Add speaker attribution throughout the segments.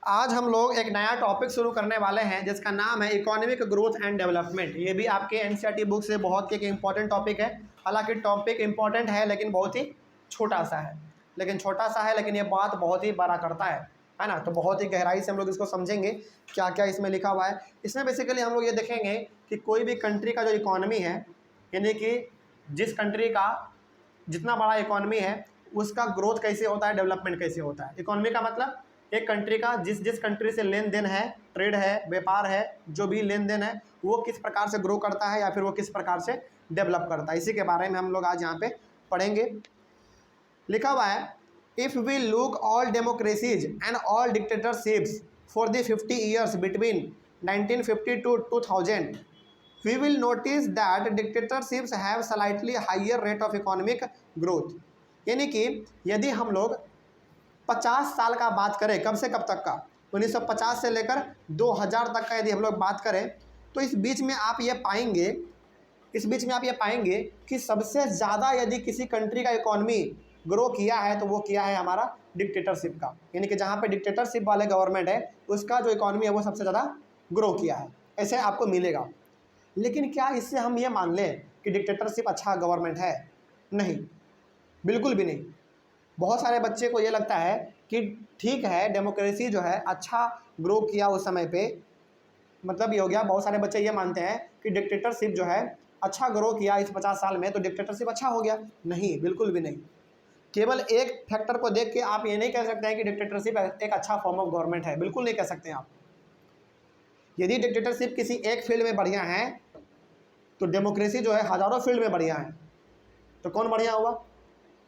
Speaker 1: आज हम लोग एक नया टॉपिक शुरू करने वाले हैं जिसका नाम है इकोनॉमिक ग्रोथ एंड डेवलपमेंट। ये भी आपके एनसीईआरटी बुक से बहुत एक इम्पॉर्टेंट टॉपिक है। हालांकि टॉपिक इम्पॉर्टेंट है लेकिन बहुत ही छोटा सा है, लेकिन ये बात बहुत ही बड़ा करता है ना। तो बहुत ही गहराई से हम लोग इसको समझेंगे क्या क्या इसमें लिखा हुआ है। इसमें बेसिकली हम लोग ये देखेंगे कि कोई भी कंट्री का जो इकॉनमी है, यानी कि जिस कंट्री का जितना बड़ा इकॉनमी है उसका ग्रोथ कैसे होता है, डेवलपमेंट कैसे होता है। इकॉनमी का मतलब एक कंट्री का जिस कंट्री से लेन देन है, ट्रेड है, व्यापार है, जो भी लेन देन है वो किस प्रकार से ग्रो करता है या फिर वो किस प्रकार से डेवलप करता है, इसी के बारे में हम लोग आज यहाँ पे पढ़ेंगे। लिखा हुआ है, if we look all democracies and all dictatorships for the 50 years between 1950 to 2000 we will notice that dictatorships have slightly higher rate of economic growth। यानी कि यदि हम लोग 50 साल का बात करें, कब से कब तक का, 1950 से लेकर 2000 तक का यदि हम लोग बात करें तो इस बीच में आप ये पाएंगे कि सबसे ज़्यादा यदि किसी कंट्री का इकॉनमी ग्रो किया है तो वो किया है हमारा डिक्टेटरशिप का। यानी कि जहाँ पे डिक्टेटरशिप वाले गवर्नमेंट है उसका जो इकॉनमी है वो सबसे ज़्यादा ग्रो किया है, ऐसे आपको मिलेगा। लेकिन क्या इससे हम ये मान लें कि डिक्टेटरशिप अच्छा गवर्नमेंट है? नहीं, बिल्कुल भी नहीं। बहुत सारे बच्चे को ये लगता है कि ठीक है डेमोक्रेसी जो है अच्छा ग्रो किया उस समय पे, मतलब ये हो गया। बहुत सारे बच्चे ये मानते हैं कि डिक्टेटरशिप जो है अच्छा ग्रो किया इस 50 साल में तो डिक्टेटरशिप अच्छा हो गया। नहीं, बिल्कुल भी नहीं। केवल एक फैक्टर को देख के आप ये नहीं कह सकते हैं कि डिक्टेटरशिप एक अच्छा फॉर्म ऑफ गवर्नमेंट है, बिल्कुल नहीं कह सकते हैं आप। यदि डिक्टेटरशिप किसी एक फील्ड में बढ़िया है तो डेमोक्रेसी जो है हज़ारों फील्ड में बढ़िया है, तो कौन बढ़िया हुआ?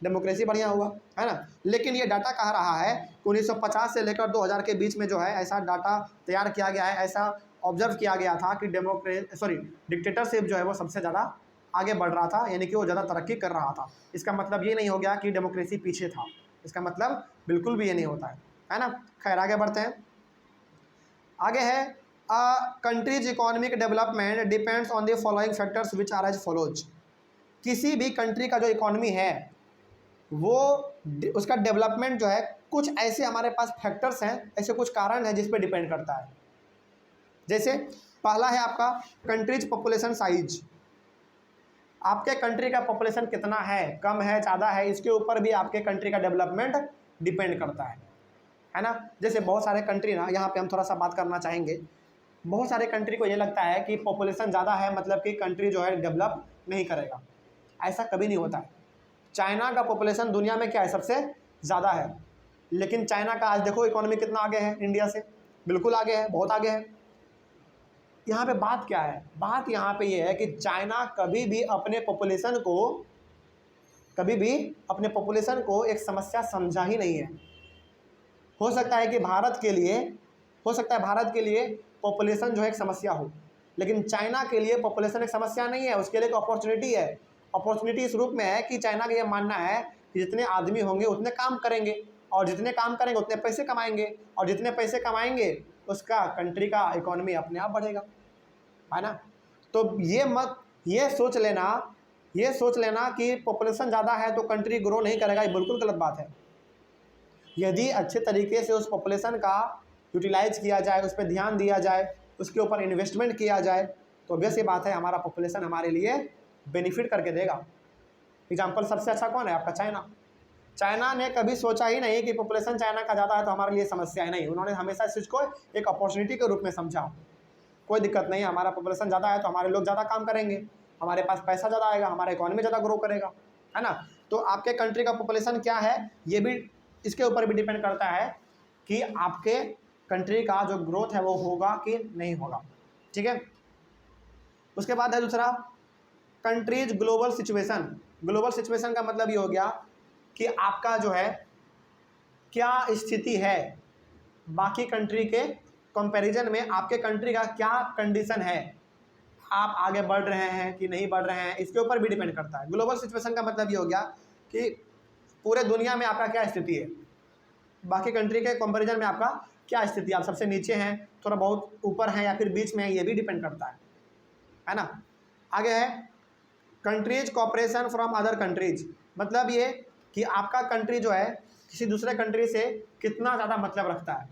Speaker 1: डेमोक्रेसी बढ़िया हुआ, है ना। लेकिन ये डाटा कह रहा है कि 1950 से लेकर 2000 के बीच में जो है ऐसा डाटा तैयार किया गया है, ऐसा ऑब्जर्व किया गया था कि डिक्टेटरशिप जो है वो सबसे ज़्यादा आगे बढ़ रहा था, यानी कि वो ज़्यादा तरक्की कर रहा था। इसका मतलब ये नहीं हो गया कि डेमोक्रेसी पीछे था, इसका मतलब बिल्कुल भी ये नहीं होता है ना। खैर आगे बढ़ते हैं। आगे है countries economic development depends on the following factors which are as follows. किसी भी कंट्री का जो इकोनॉमी है वो उसका डेवलपमेंट जो है कुछ ऐसे हमारे पास फैक्टर्स हैं, ऐसे कुछ कारण हैं जिस पे डिपेंड करता है। जैसे पहला है आपका कंट्रीज पॉपुलेशन साइज। आपके कंट्री का पॉपुलेशन कितना है, कम है, ज़्यादा है, इसके ऊपर भी आपके कंट्री का डेवलपमेंट डिपेंड करता है ना। जैसे बहुत सारे कंट्री ना, यहाँ पे हम थोड़ा सा बात करना चाहेंगे। बहुत सारे कंट्री को ये लगता है कि पॉपुलेशन ज़्यादा है मतलब कि कंट्री जो है डेवलप नहीं करेगा। ऐसा कभी नहीं होता है। चाइना का पॉपुलेशन दुनिया में क्या है, सबसे ज़्यादा है, लेकिन चाइना का आज देखो इकोनॉमी कितना आगे है इंडिया से, बिल्कुल आगे है, बहुत आगे है। यहाँ पे बात क्या है? बात यहाँ पे ये है कि चाइना कभी भी अपने पॉपुलेशन को एक समस्या समझा ही नहीं है। हो सकता है भारत के लिए पॉपुलेशन जो है एक समस्या हो, लेकिन चाइना के लिए पॉपुलेशन एक समस्या नहीं है, उसके लिए एक अपॉर्चुनिटी है। अपॉर्चुनिटी इस रूप में है कि चाइना का ये मानना है कि जितने आदमी होंगे उतने काम करेंगे, और जितने काम करेंगे उतने पैसे कमाएंगे, और जितने पैसे कमाएंगे उसका कंट्री का इकोनॉमी अपने आप बढ़ेगा, है ना। तो ये सोच लेना कि पॉपुलेशन ज़्यादा है तो कंट्री ग्रो नहीं करेगा, ये बिल्कुल गलत बात है। यदि अच्छे तरीके से उस पॉपुलेशन का यूटिलाइज किया जाए, उस पर ध्यान दिया जाए, उसके ऊपर इन्वेस्टमेंट किया जाए तो ऑब्वियस ये बात है हमारा पॉपुलेशन हमारे लिए बेनिफिट करके देगा। एग्जाम्पल सबसे अच्छा कौन है? आपका चाइना। चाइना ने कभी सोचा ही नहीं कि पॉपुलेशन चाइना का ज़्यादा है तो हमारे लिए समस्या है, नहीं। उन्होंने हमेशा इस चीज़ को एक अपॉर्चुनिटी के रूप में समझा। कोई दिक्कत नहीं, हमारा पॉपुलेशन ज़्यादा है तो हमारे लोग ज़्यादा काम करेंगे, हमारे पास पैसा ज़्यादा आएगा, हमारा इकोनॉमी ज़्यादा ग्रो करेगा, है ना। तो आपके कंट्री का पॉपुलेशन क्या है ये भी इसके ऊपर भी डिपेंड करता है कि आपके कंट्री का जो ग्रोथ है वो होगा कि नहीं होगा, ठीक है। उसके बाद है दूसरा countries global situation. Global situation का मतलब ये हो गया कि आपका जो है क्या स्थिति है बाकी कंट्री के कंपैरिजन में, आपके कंट्री का क्या कंडीशन है, आप आगे बढ़ रहे हैं कि नहीं बढ़ रहे हैं, इसके ऊपर भी डिपेंड करता है। ग्लोबल सिचुएशन का मतलब ये हो गया कि पूरे दुनिया में आपका क्या स्थिति है, बाकी कंट्री के कंपैरिजन में आपका क्या स्थिति है, आप सबसे नीचे हैं, थोड़ा बहुत ऊपर हैं या फिर बीच में हैं, ये भी डिपेंड करता है ना। आगे है countries cooperation from other countries. मतलब ये कि आपका कंट्री जो है किसी दूसरे कंट्री से कितना ज़्यादा मतलब रखता है।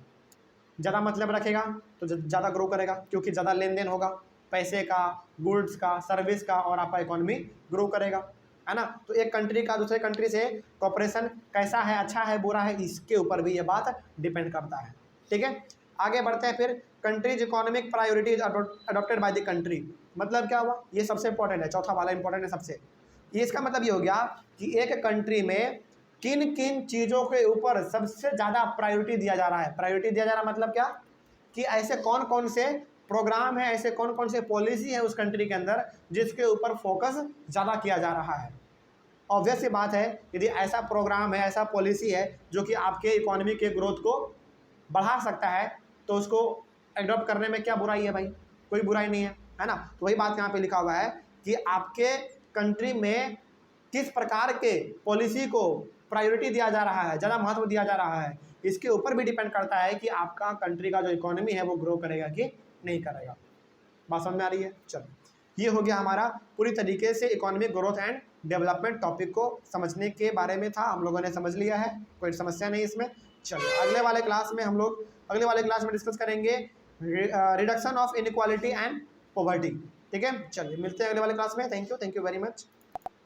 Speaker 1: ज़्यादा मतलब रखेगा तो ज़्यादा ग्रो करेगा, क्योंकि ज़्यादा लेन देन होगा पैसे का, गुड्स का, सर्विस का, और आपका इकोनॉमी ग्रो करेगा, है ना। तो एक कंट्री का दूसरे कंट्री से कॉपरेशन कैसा है, अच्छा है, बुरा है, इसके ऊपर भी ये बात डिपेंड करता है। ठीक है, आगे बढ़ते हैं फिर। Countries economic priorities adopted by the country, मतलब क्या हुआ, ये सबसे इंपॉर्टेंट है, चौथा वाला इंपॉर्टेंट है सबसे। ये इसका मतलब ये हो गया कि एक कंट्री में किन किन चीज़ों के ऊपर सबसे ज़्यादा प्रायोरिटी दिया जा रहा है। प्रायोरिटी दिया जा रहा मतलब क्या, कि ऐसे कौन कौन से प्रोग्राम है, ऐसे कौन कौन से पॉलिसी है उस कंट्री के अंदर जिसके ऊपर फोकस ज़्यादा किया जा रहा है। ऑब्वियस सी बात है, यदि ऐसा प्रोग्राम है, ऐसा पॉलिसी है जो कि आपके इकोनॉमी के ग्रोथ को बढ़ा सकता है, तो उसको एडॉप्ट करने में क्या बुराई है भाई, कोई बुराई नहीं है ना। तो वही बात यहाँ पे लिखा हुआ है कि आपके कंट्री में किस प्रकार के पॉलिसी को प्रायोरिटी दिया जा रहा है, ज़्यादा महत्व दिया जा रहा है, इसके ऊपर भी डिपेंड करता है कि आपका कंट्री का जो इकोनॉमी है वो ग्रो करेगा कि नहीं करेगा। बात समझ में आ रही है। चलो, ये हो गया हमारा पूरी तरीके से economic growth and development topic को समझने के बारे में था, हम लोगों ने समझ लिया है, कोई समस्या नहीं इसमें। चलो, अगले वाले क्लास में हम लोग अगले वाले क्लास में डिस्कस करेंगे reduction of inequality and poverty. ठीक है, चलिए मिलते हैं अगले वाले क्लास में। Thank you very much.